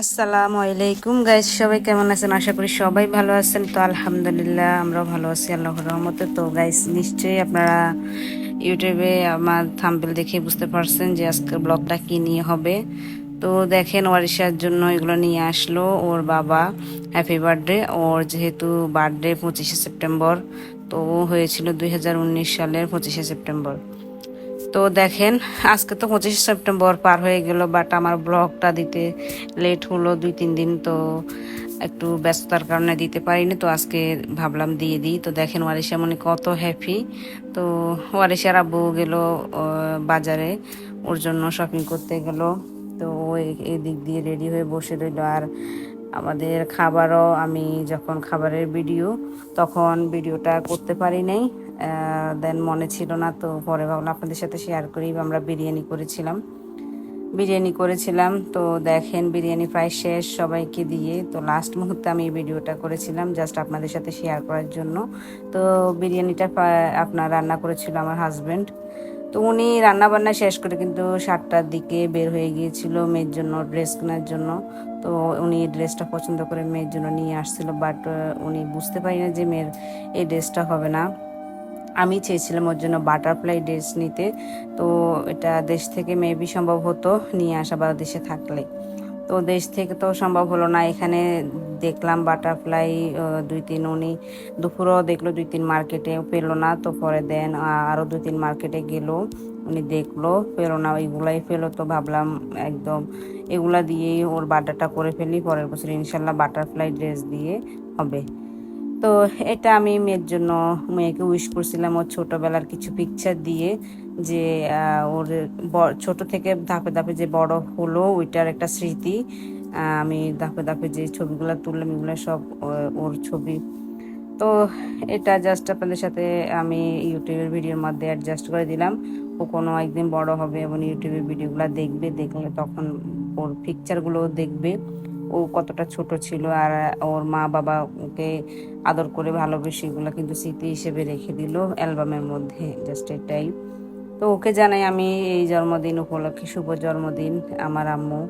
আসসালামু আলাইকুম গাইস, সবাই কেমন আছেন? আশা করি সবাই ভালো আছেন। তো আলহামদুলিল্লাহ আমরাও ভালো আছি আল্লাহর রহমতে। তো গাইস, নিশ্চয়ই আপনারা ইউটিউবে আমার থাম্বনেল দেখে বুঝতে পারছেন যে আজকের ব্লগটা কি নিয়ে হবে। তো দেখেন, ওয়ারিশার জন্য এগুলো নিয়ে আসলো ওর বাবা। Happy birthday. ওর যেহেতু বার্থডে 25শে সেপ্টেম্বর, তো ও হয়েছিল 2019 সালের 25শে সেপ্টেম্বর। তো দেখেন, আজকে তো 25শে সেপ্টেম্বর পার হয়ে গেল, বাট আমার ব্লগটা দিতে লেট হলো 2-3 দিন। তো একটু ব্যস্ততার কারণে দিতে পারিনি, তো আজকে ভাবলাম দিয়ে দিই। তো দেখেন ওয়ারিশা মনে কত হ্যাপি। তো ওয়ারিশার আব্বু গেল বাজারে, ওর জন্য শপিং করতে গেল। তো ও এই দিক দিয়ে রেডি হয়ে বসে রইল। আর আমাদের খাবারও, আমি যখন খাবারের ভিডিও, তখন ভিডিওটা করতে পারি নাই। দেন মনে ছিল না, তো পরে ভাবলাম আপনাদের সাথে শেয়ার করি। আমরা বিরিয়ানি করেছিলাম। তো দেখেন বিরিয়ানি প্রায় শেষ সবাইকে দিয়ে। তো লাস্ট মুহূর্তে আমি এই ভিডিওটা করেছিলাম জাস্ট আপনাদের সাথে শেয়ার করার জন্য। তো বিরিয়ানিটা আপনার রান্না করেছিল আমার হাজব্যান্ড। তো উনি রান্না বান্না শেষ করে কিন্তু 7টার দিকে বের হয়ে গিয়েছিল মেয়ের জন্য ড্রেস কেনার জন্য। তো উনি এই ড্রেসটা পছন্দ করে মেয়ের জন্য নিয়ে আসছিল, বাট উনি বুঝতে পারি না যে মেয়ের এই ড্রেসটা হবে না। আমি চেয়েছিলাম ওর জন্য বাটারফ্লাই ড্রেস নিতে। তো এটা দেশ থেকে মেবি সম্ভব হতো নিয়ে আসা, বা দেশে থাকলে। তো দেশ থেকে তো সম্ভব হলো না। এখানে দেখলাম বাটারফ্লাই 2-3, উনি দুপুরও দেখলো 2-3 মার্কেটে, পেলো না। তো পরে দেন আরও 2-3 মার্কেটে গেল, উনি দেখলো পেলো না, ওইগুলাই পেলো। তো ভাবলাম একদম এগুলা দিয়েই ওর বার্থডেটা করে ফেলি, পরের বছর ইনশাল্লাহ বাটারফ্লাই ড্রেস দিয়ে হবে। তো এটা আমি মেয়েকে উইশ করছিলাম ওর ছোটবেলার কিছু পিকচার দিয়ে, যে ওর ছোট থেকে ধাপে ধাপে যে বড় হলো ওইটার একটা স্মৃতি। আমি ধাপে ধাপে যে ছবিগুলো তুললাম এগুলো সব ওর ছবি। তো এটা জাস্ট আপনাদের সাথে আমি ইউটিউবের ভিডিওর মধ্যে অ্যাডজাস্ট করে দিলাম। ও কোনো একদিন বড় হবে এবং ইউটিউবের ভিডিওগুলো দেখবে, দেখলে তখন ওর পিকচারগুলো দেখবে ও কতটা ছোট ছিল। আর ওর মা বাবা ওকে আদর করে ভালোবেসে এগুলো কিন্তু স্মৃতি হিসেবে রেখে দিল অ্যালবামের মধ্যে, জাস্ট এটাই। তো ওকে জানাই আমি এই জন্মদিন উপলক্ষে শুভ জন্মদিন আমার আম্মু।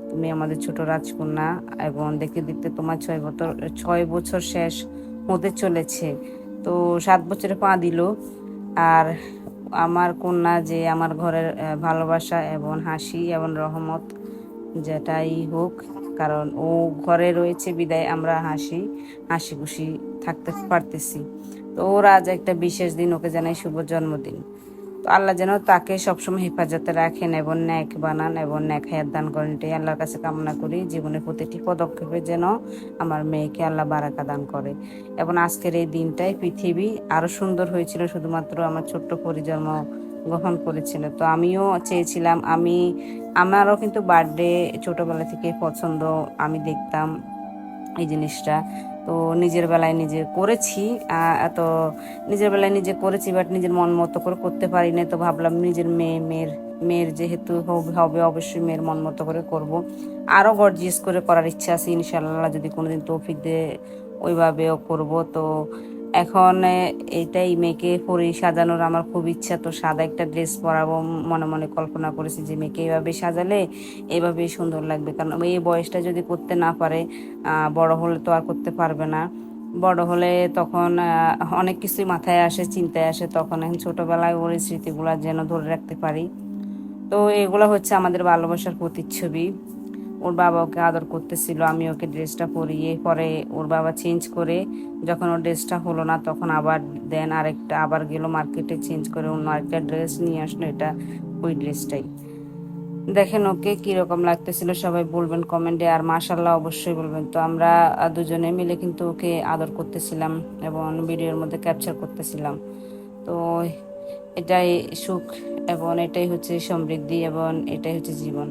তুমি আমাদের ছোট রাজকন্যা, এবং দেখতে দেখতে তোমার 6 বছর শেষ হতে চলেছে। তো 7 বছরে পা দিল। আর আমার কন্যা যে আমার ঘরের ভালোবাসা এবং হাসি এবং রহমত, যেটাই হোক, কারণ ও ঘরে রয়েছে বিদায় আমরা হাসি হাসি খুশি থাকতে পারতেছি। তো ওর আজ একটা বিশেষ দিন, ওকে জানাই শুভ জন্মদিন। তো আল্লাহ যেন তাকে সবসময় হেফাজতে রাখেন এবং ন্যাক বানান এবং ন্যাক হায়াত দান করেন, এটাই আল্লাহর কাছে কামনা করি। জীবনের প্রতিটি পদক্ষেপে যেন আমার মেয়েকে আল্লাহ বারাকা দান করে। এবং আজকের এই দিনটাই পৃথিবী আরো সুন্দর হয়েছিল শুধুমাত্র আমার ছোট্ট পরিজন্ম গ্রহণ করেছিল। তো আমিও চেয়েছিলাম, আমারও কিন্তু বার্থডে ছোটবেলা থেকে পছন্দ, আমি দেখতাম এই জিনিসটা। তো নিজের বেলায় নিজে করেছি, এত নিজের বেলায় নিজে করেছি, বাট নিজের মন মতো করে করতে পারি না। তো ভাবলাম নিজের মেয়ের যেহেতু হবে অবশ্যই মেয়ের মন মতো করে করব। আরও গর্জিয়াস করে করার ইচ্ছা আছে ইনশাল্লাহ, যদি কোনোদিন তৌফিক দিয়ে ওইভাবেও করব। তো এখন এটাই মেয়েকে পরে সাজানোর আমার খুব ইচ্ছা। তো সাদা একটা ড্রেস পরাবো মনে মনে কল্পনা করেছি, যে মেয়েকে এইভাবে সাজালে এভাবেই সুন্দর লাগবে। কারণ এই বয়সটা যদি করতে না পারে, বড় হলে তো আর করতে পারবে না। বড় হলে তখন অনেক কিছুই মাথায় আসে, চিন্তায় আসে, তখন এখন ছোটবেলায় ওর এই স্মৃতিগুলো যেন ধরে রাখতে পারি। তো এগুলো হচ্ছে আমাদের ভালোবাসার প্রতিচ্ছবি। ওর বাবা ওকে আদর করতেছিল, আমি ওকে ড্রেসটা পরিয়ে, পরে ওর বাবা চেঞ্জ করে, যখন ওর ড্রেসটা হলো না তখন আবার দেন আবার গেল মার্কেটে, চেঞ্জ করে অন্য আরেকটা ড্রেস নিয়ে আসলো, এটা ওই ড্রেসটাই। দেখেন ওকে কিরকম লাগতেছিল সবাই বলবেন কমেন্টে, আর মাশাল্লাহ অবশ্যই বলবেন। তো আমরা দুজনে মিলে কিন্তু ওকে আদর করতেছিলাম এবং ভিডিওর মধ্যে ক্যাপচার করতেছিলাম। তো এটাই সুখ এবং এটাই হচ্ছে সমৃদ্ধি এবং এটাই হচ্ছে জীবন।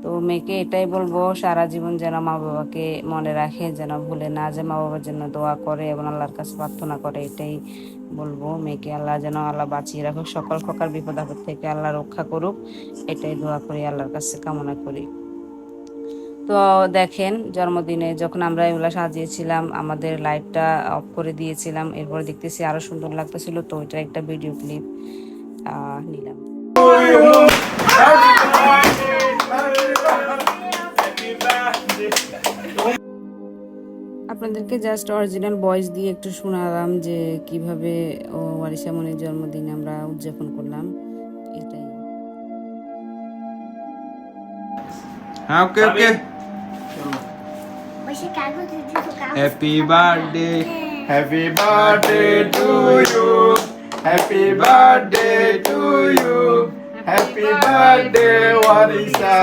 তো মেয়েকে এটাই বলবো, সারা জীবন যেন মা বাবাকে মনে রাখে, যেন ভুলে না যায়, মা বাবার জন্য দোয়া করে এবং আল্লাহর কাছে প্রার্থনা করে। এটাই বলবো মেয়েকে, আল্লাহ যেন আল্লাহ বাঁচিয়ে রাখুক, সকল প্রকার বিপদ আপদ থেকে আল্লাহ রক্ষা করুক, এটাই দোয়া করি, আল্লাহর কাছে কামনা করি। তো দেখেন জন্মদিনে যখন আমরা এগুলা সাজিয়েছিলাম, আমাদের লাইটটা অফ করে দিয়েছিলাম, এরপরে দেখতেছি আরো সুন্দর লাগতেছিল। তো ওইটার একটা ভিডিও ক্লিপ নিলাম। আপনাদেরকে জাস্ট অরিজিনাল ভয়েস দিয়ে একটু শোনালাম যে কিভাবে ওয়ারিশা মনির জন্মদিন আমরা উদযাপন করলাম, এটাই। হ্যাঁ, okay okay. Happy birthday, happy birthday to you, happy birthday to you, happy birthday Warisha,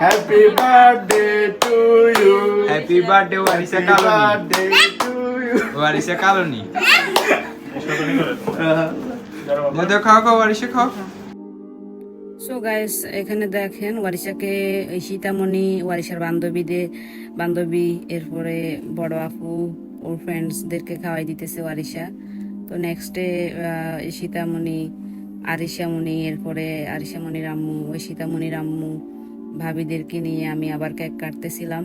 happy birthday to you, happy birthday Warisha Kalni, Warisha Kalni. দাদা খাও খাও, ওয়ারিশা খাও। সো গাইস, এখানে দেখেন ওয়ারিশাকে সীতামণি, ওয়ারিশার বান্ধবী, এরপরে বড় আপু, ওর ফ্রেন্ডসদেরকে খাওয়াই দিতেছে ওয়ারিশা। তো নেক্সটে সীতামণি, আরিশামণি, এরপরে আরিশামণির আম্মু, ওই সীতামণির আম্মু, ভাবিদেরকে নিয়ে আমি আবার কেক কাটতেছিলাম,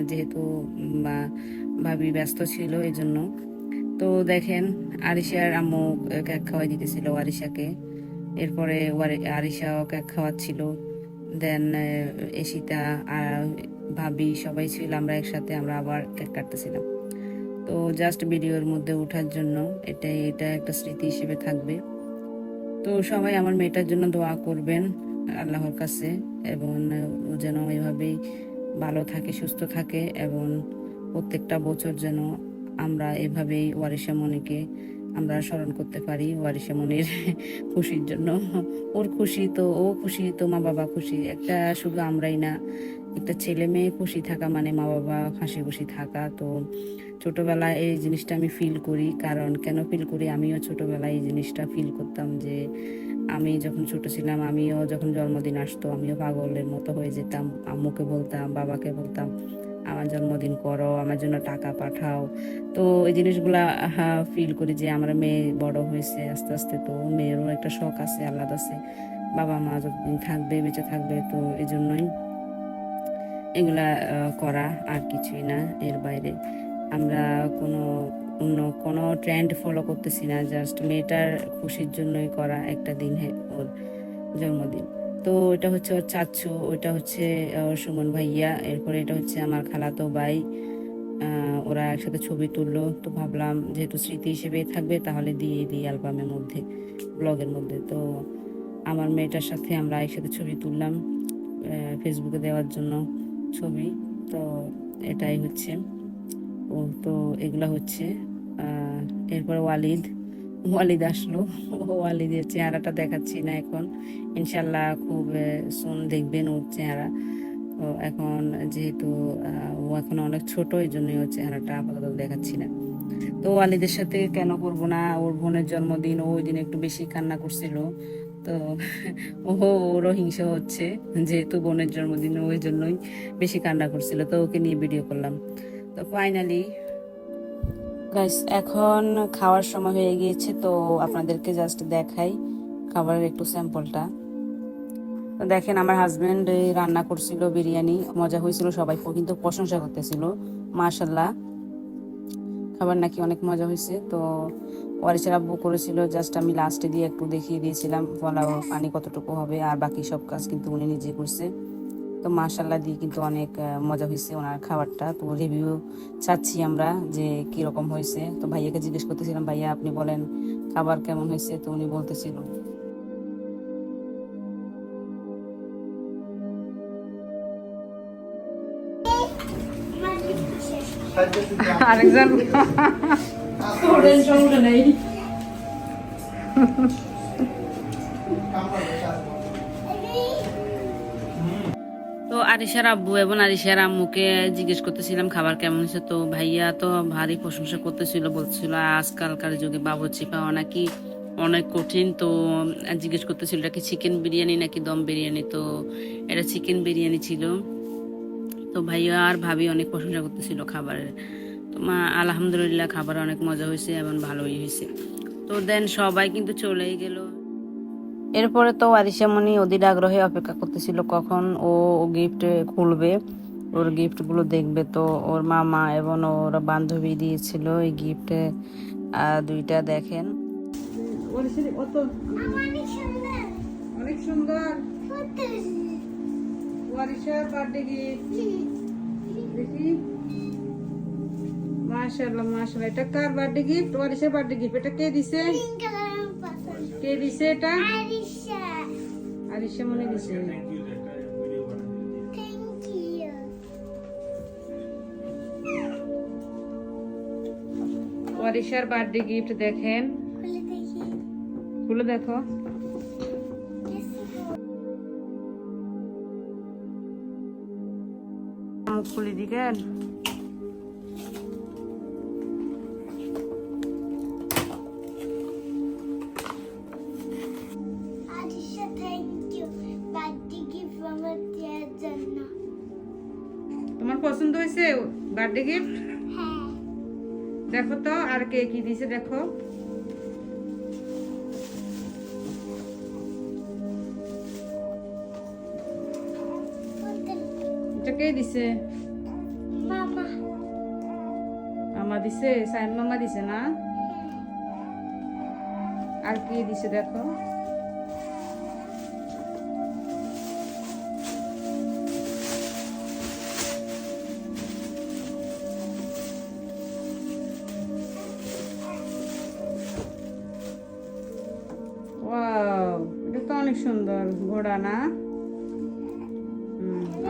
যেহেতু ভাবি ব্যস্ত ছিল এই জন্য। তো দেখেন আরিশার আম্মু কেক খাওয়াই দিতেছিল আরিশাকে, এরপরে আরিশাও কেক খাওয়াচ্ছিল। দেন এশিতা আর ভাবি সবাই ছিল, আমরা একসাথে আমরা আবার কেক কাটতেছিলাম। তো জাস্ট ভিডিওর মধ্যে ওঠার জন্য, এটা একটা স্মৃতি হিসেবে থাকবে। তো সবাই আমার মেয়েটার জন্য দোয়া করবেন আল্লাহর কাছে, এবং ও যেন এভাবেই ভালো থাকে, সুস্থ থাকে, এবং প্রত্যেকটা বছর যেন আমরা এভাবেই ওয়ারিশা মনিকে আমরা স্মরণ করতে পারি, ওয়ারিশা মনির খুশির জন্য। ওর খুশি তো, ও খুশি তো মা বাবা খুশি, একটা শুধু আমরাই না, একটা ছেলে মেয়ে খুশি থাকা মানে মা বাবা হাসি খুশি থাকা। তো ছোটবেলায় এই জিনিসটা আমি ফিল করি, কারণ কেন ফিল করি, আমিও ছোটবেলায় এই জিনিসটা ফিল করতাম যে আমি যখন ছোট ছিলাম, আমিও যখন জন্মদিন আসতো আমিও পাগলের মতো হয়ে যেতাম, আম্মুকে বলতাম, বাবাকে বলতাম আমার জন্মদিন করো, আমার জন্য টাকা পাঠাও। তো এই জিনিসগুলা ফিল করি যে আমার মেয়ে বড় হয়েছে আস্তে আস্তে, তো মেয়েরও একটা শখ আছে, আলাদা আছে, বাবা মা যতদিন থাকবে, বেঁচে থাকবে। তো এই জন্যই এগুলা করা, আর কিছুই না। এর বাইরে আমরা কোনো ট্রেন্ড ফলো করতেছি না, জাস্ট মেয়েটার খুশির জন্যই করা একটা দিন, ওর জন্মদিন। তো এটা হচ্ছে ওর চাচ্ছু, ওইটা হচ্ছে ওর সুমন ভাইয়া, এরপরে এটা হচ্ছে আমার খালাতো ভাই। ওরা একসাথে ছবি তুললো, তো ভাবলাম যেহেতু স্মৃতি হিসেবে থাকবে তাহলে দিয়ে দিই অ্যালবামের মধ্যে, ব্লগের মধ্যে। তো আমার মেয়েটার সাথে আমরা একসাথে ছবি তুললাম ফেসবুকে দেওয়ার জন্য ছবি। তো এটাই হচ্ছে ও। তো এগুলা হচ্ছে এরপরে ওয়ালিদ আসলো। ওয়ালিদের চেহারাটা দেখাচ্ছি না এখন, ইনশাল্লাহ খুব সুন দেখবেন ওর চেহারা। তো এখন যেহেতু ও এখন অনেক ছোট, এই জন্যই ওর চেহারাটা আপাতত দেখাচ্ছি না। তো ওয়ালিদের সাথে কেন করবো না, ওর বোনের জন্মদিন, ওই দিন একটু বেশি কান্না করছিল। তো ওরও হিংসা হচ্ছে, যেহেতু বোনের জন্মদিন ওই জন্যই বেশি কান্না করছিল, তো ওকে নিয়ে ভিডিও করলাম। তো ফাইনালি গাইস, এখন খাওয়ার সময় হয়ে গিয়েছে, তো আপনাদেরকে জাস্ট দেখাই খাবারের একটু স্যাম্পলটা। তো দেখেন আমার হাজবেন্ড রান্না করছিল বিরিয়ানি, মজা হয়েছিল, সবাই কিন্তু প্রশংসা করতেছিল, মাশাল্লাহ খাবার নাকি অনেক মজা হয়েছে। তো ওয়ারিশার আব্বু করেছিল, জাস্ট আমি লাস্টে দিয়ে একটু দেখিয়ে দিয়েছিলাম পোলাও পানি কতটুকু হবে, আর বাকি সব কাজ কিন্তু উনি নিজে করছে। তো মাশাল্লাহ দিয়ে কিন্তু অনেক মজা হয়েছে ওনার খাবারটা। তো রিভিউ চাচ্ছি আমরা যে কীরকম হয়েছে। তো ভাইয়াকে জিজ্ঞেস করতেছিলাম, ভাইয়া আপনি বলেন খাবার কেমন হয়েছে। তো উনি বলতেছিল আরেকজন তো আরিশার আব্বু এবং আরিশার আম্মুকে জিজ্ঞেস করতেছিলাম খাবার কেমন হয়েছে। তো ভাইয়া তো ভারী প্রশংসা করতেছিল, বলছিল আজকালকার যুগে বাবুর্চি পাওয়া নাকি অনেক কঠিন। তো জিজ্ঞেস করতেছিল এটা কি চিকেন বিরিয়ানি নাকি দম বিরিয়ানি। তো এটা চিকেন বিরিয়ানি ছিল। তো ভাইয়া আর ভাবি অনেক প্রশংসা করতেছিল খাবারের। তো আলহামদুলিল্লাহ খাবার অনেক মজা হয়েছে এবং ভালোই হয়েছে। তো দেন সবাই কিন্তু চলেই গেল। এরপরে তো আরিশামণি অধীর আগ্রহে অপেক্ষা করতেছিল কখন ও গিফট খুলবে, ওর গিফটগুলো দেখবে। তো ওর মামা এবং ওর বান্ধবী দিয়েছিল এই গিফটে দুইটা, দেখেন অনেক সুন্দর ওয়ারিশার বার্থডে গিফট। দেখি মাশাআল্লাহ মাশাআল্লাহ, এটা কার বার্থডে গিফট? ওয়ারিসের বার্থডে গিফট। এটা কে দিছে? কে দিছে এটা? আরিশা মনে দিছে। ওয়ারিশার বার্থডে গিফট দেখেন, খুলে দেখো। মুখ খুলে দিকেন। তোমার পছন্দ হয়েছে বার্থডে গিফট? দেখো তো আর কে কি দিছে দেখো। এটা কে দিছে? মামা দিছে, সাইন মামা দিছে না? আর কি দিছে দেখো। ওয়াও, এটা তো অনেক সুন্দর ঘোড়া না?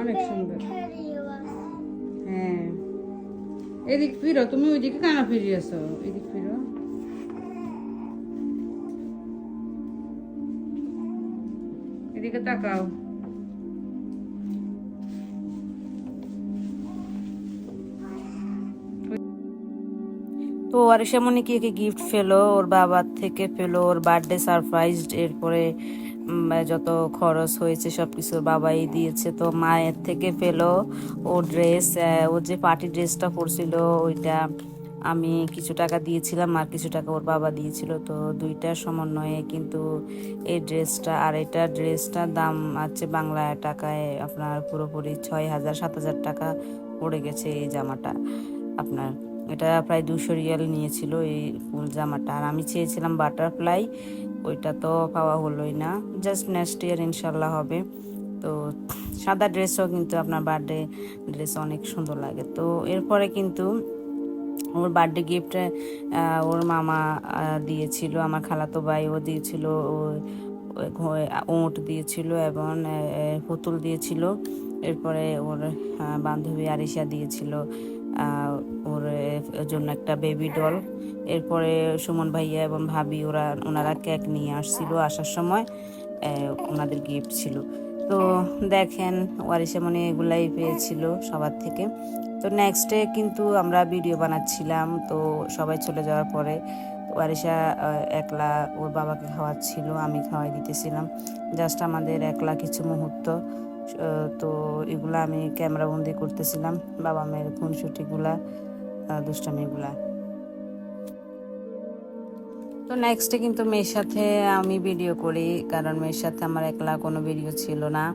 অনেক সুন্দর। হ্যাঁ, এদিক ফিরো, তুমি ওইদিকে কেন ফিরিয়েছো? এদিক ফিরো। এদিকে তাকাও। তো আরিশা মনে কি গিফট পেলো, ওর বাবার থেকে পেলো, ওর বার্থডে সারপ্রাইজ। এরপরে যত খরচ হয়েছে সবকিছু ওর বাবাই দিয়েছে। তো মায়ের থেকে পেলো ও ড্রেস, ও যে পার্টি ড্রেসটা পরছিল ওইটা আমি কিছু টাকা দিয়েছিলাম আর কিছু টাকা ওর বাবা দিয়েছিল। তো দুইটার সমন্বয়ে কিন্তু এই ড্রেসটা আর এটা ড্রেসটার দাম আছে বাংলা টাকায় আপনার পুরোপুরি 6,000-7,000 টাকা পড়ে গেছে এই জামাটা আপনার। এটা প্রায় 200 রিয়াল নিয়েছিল এই ফুল জামাটা। আর আমি চেয়েছিলাম বাটারফ্লাই, ওইটা তো পাওয়া হলোই না। জাস্ট নেক্সট ইয়ার ইনশাল্লাহ হবে। তো সাদা ড্রেসও কিন্তু আপনার বার্থডে ড্রেস অনেক সুন্দর লাগে। তো এরপরে কিন্তু ওর বার্থডে গিফট ওর মামা দিয়েছিল, আমার খালাতো ভাই ও দিয়েছিল, ওট দিয়েছিল এবং পুতুল দিয়েছিল। এরপরে ওর বান্ধবী আরিশা দিয়েছিল ওর জন্য একটা বেবি ডল। এরপরে সুমন ভাইয়া এবং ভাবি ওনারা কেক নিয়ে আসছিল, আসার সময় ওনাদের গিফট ছিল। তো দেখেন ওয়ারিশা মনে এগুলাই পেয়েছিল সবার থেকে। তো নেক্সট ডে কিন্তু আমরা ভিডিও বানাচ্ছিলাম, তো সবাই চলে যাওয়ার পরে ওয়ারিশা একলা ওর বাবাকে খাওয়াচ্ছিল, আমি খাওয়াই দিতেছিলাম। জাস্ট আমাদের একলা কিছু মুহূর্ত। তো এগুলা আমি ক্যামেরা বন্দি করতেছিলাম, বাবা মেয়ের খুনসুটিগুলা, দুষ্টামিগুলা। তো নেক্সটে কিন্তু মেয়ের সাথে আমি ভিডিও করি, কারণ মেয়ের সাথে আমার একলা কোনো ভিডিও ছিল না।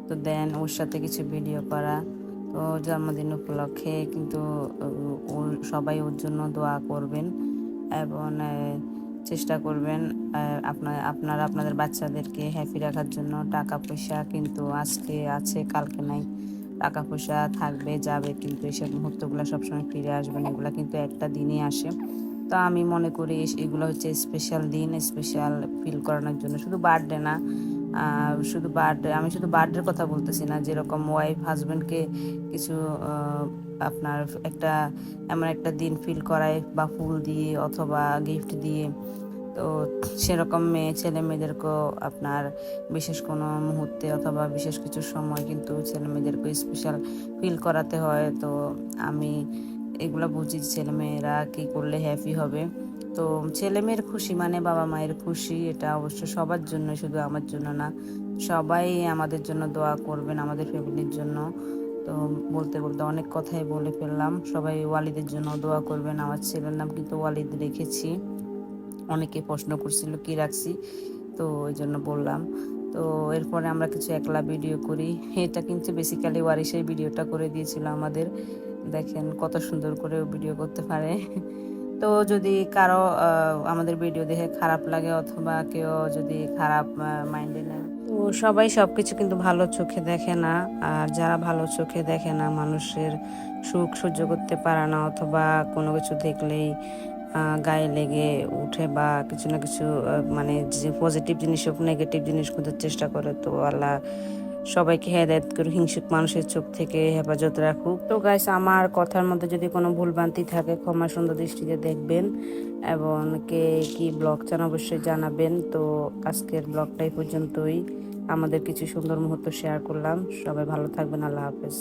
তো দেন ওর সাথে কিছু ভিডিও করা। তো জন্মদিন উপলক্ষে কিন্তু সবাই ওর জন্য দোয়া করবেন এবং চেষ্টা করবেন আপনারা আপনাদের বাচ্চাদেরকে হ্যাপি রাখার জন্য। টাকা পয়সা কিন্তু আজকে আছে কালকে নাই, টাকা পয়সা থাকবে যাবে, কিন্তু এইসব মুহূর্তগুলো সবসময় ফিরে আসবে না, এগুলো কিন্তু একটা দিনই আসে। তো আমি মনে করি এগুলো হচ্ছে স্পেশাল দিন, স্পেশাল ফিল করানোর জন্য। শুধু বার্থডে না, শুধু বার্থডে, আমি শুধু বার্থডের কথা বলতেছি না, যেরকম ওয়াইফ হাজব্যান্ডকে কিছু আপনার এমন একটা দিন ফিল করায় বা ফুল দিয়ে অথবা গিফট দিয়ে। তো সেরকম ছেলে মেয়েদেরকেও আপনার বিশেষ কোনো মুহূর্তে অথবা বিশেষ কিছু সময় কিন্তু ছেলে মেয়েদেরকে স্পেশাল ফিল করাতে হয়। তো আমি এগুলো বুঝি ছেলেমেয়েরা কী করলে হ্যাপি হবে। তো ছেলেমেয়ের খুশি মানে বাবা মায়ের খুশি, এটা অবশ্য সবার জন্য, শুধু আমার জন্য না। সবাই আমাদের জন্য দোয়া করবেন, আমাদের ফ্যামিলির জন্য। তো বলতে বলতে অনেক কথাই বলে ফেললাম। সবাই ওয়ালিদের জন্য দোয়া করবেন। আমার ছেলের নাম কিন্তু ওয়ালিদ রেখেছি, অনেকে প্রশ্ন করছিল কি রাখছি, তো ওই জন্য বললাম। তো এরপরে আমরা কিছু একলা ভিডিও করি। এটা কিন্তু বেসিক্যালি ওয়ারিশাই ভিডিওটা করে দিয়েছিল আমাদের। দেখেন কত সুন্দর করে ভিডিও করতে পারে। তো যদি কারো আমাদের ভিডিও দেখে খারাপ লাগে অথবা কেউ যদি খারাপ মাইন্ডে নেয়, তো তো সবাই সবকিছু কিন্তু ভালো চোখে দেখে না, আর যারা ভালো চোখে দেখে না, মানুষের সুখ সহ্য করতে পারে না, অথবা কোনো কিছু দেখলেই গায়ে লেগে উঠে বা কিছু না কিছু মানে যে পজিটিভ জিনিস হোক নেগেটিভ জিনিস খোঁজার চেষ্টা করে, তো আল্লাহ সবাইকে হেদায়েত করে হিংসুক মানুষের চোখ থেকে হেফাজত রাখুক। তো গাইস, আমার কথার মধ্যে যদি কোনো ভুলভ্রান্তি থাকে ক্ষমা সুন্দর দৃষ্টিতে দেখবেন, এবং কে কি ব্লগ চান অবশ্যই জানাবেন। তো আজকের ব্লগটাই পর্যন্তই, আমাদের কিছু সুন্দর মুহূর্ত শেয়ার করলাম। সবাই ভালো থাকবেন, আল্লাহ হাফেজ।